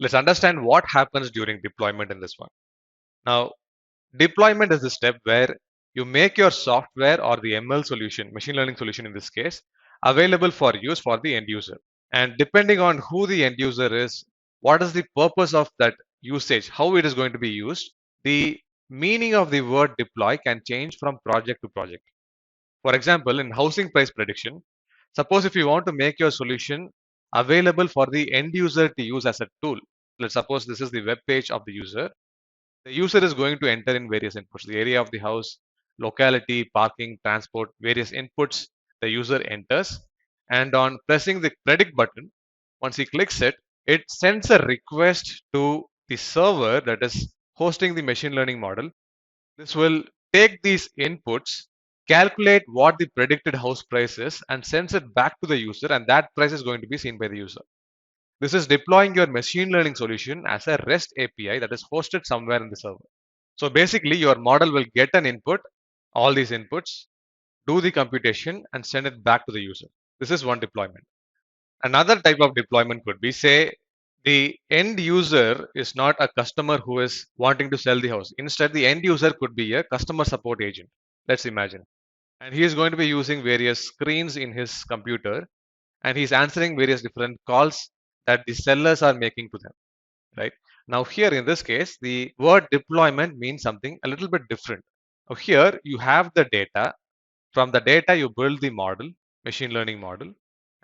Let's understand what happens during deployment in this one. Now, deployment is the step where you make your software or the ML solution, machine learning solution in this case, available for use for the end user. And depending on who the end user is, what is the purpose of that usage, how it is going to be used, the meaning of the word deploy can change from project to project. For example, in housing price prediction, suppose if you want to make your solution available for the end user to use as a tool, let's suppose this is the web page of the user is going to enter in various inputs, the area of the house, locality, parking, transport, various inputs the user enters. And on pressing the predict button, once he clicks it, it sends a request to the server that is hosting the machine learning model. This will take these inputs, calculate what the predicted house price is, and sends it back to the user, and that price is going to be seen by the user. This is deploying your machine learning solution as a REST API that is hosted somewhere in the server. So basically, your model will get an input, all these inputs, do the computation, and send it back to the user. This is one deployment. Another type of deployment could be, say, the end user is not a customer who is wanting to sell the house. Instead, the end user could be a customer support agent. Let's imagine. And he is going to be using various screens in his computer, and he's answering various different calls that the sellers are making to them, right? Now, here in this case, the word deployment means something a little bit different. Now, here you have the data. From the data, you build the model, machine learning model,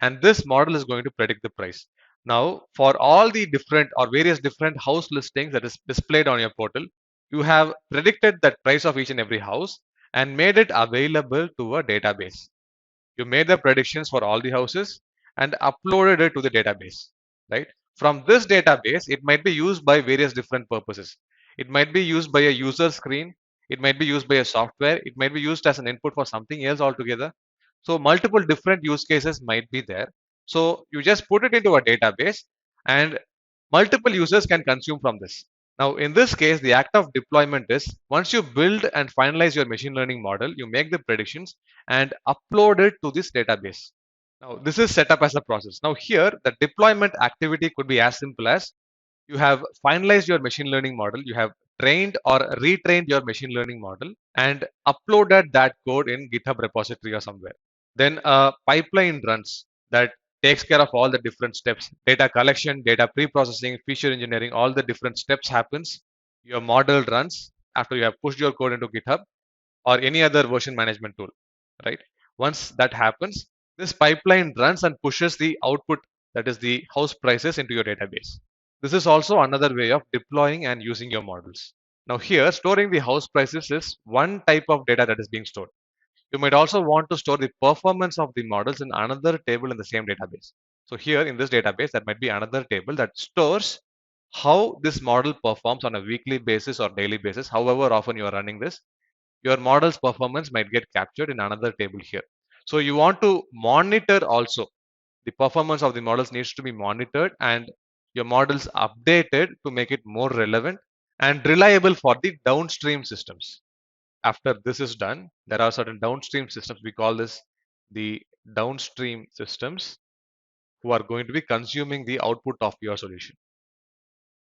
and this model is going to predict the price. Now, for all the different or various different house listings that is displayed on your portal, you have predicted that price of each and every house and made it available to a database. You made the predictions for all the houses and uploaded it to the database, right? From this database, it might be used by various different purposes. It might be used by a user screen. It might be used by a software. It might be used as an input for something else altogether. So multiple different use cases might be there. So you just put it into a database and multiple users can consume from this. Now, in this case, the act of deployment is once you build and finalize your machine learning model, you make the predictions and upload it to this database. Now, this is set up as a process. Now, here, the deployment activity could be as simple as you have finalized your machine learning model, you have trained or retrained your machine learning model and uploaded that code in GitHub repository or somewhere. Then a pipeline runs that takes care of all the different steps, data collection, data pre-processing, feature engineering, all the different steps happens. Your model runs after you have pushed your code into GitHub or any other version management tool, right? Once that happens, this pipeline runs and pushes the output, that is the house prices, into your database. This is also another way of deploying and using your models. Now here, storing the house prices is one type of data that is being stored. You might also want to store the performance of the models in another table in the same database. So here in this database, that might be another table that stores how this model performs on a weekly basis or daily basis, however often you are running this. Your model's performance might get captured in another table here. So you want to monitor also the performance of the models needs to be monitored and your models updated to make it more relevant and reliable for the downstream systems. After this is done, there are certain downstream systems. We call this the downstream systems who are going to be consuming the output of your solution.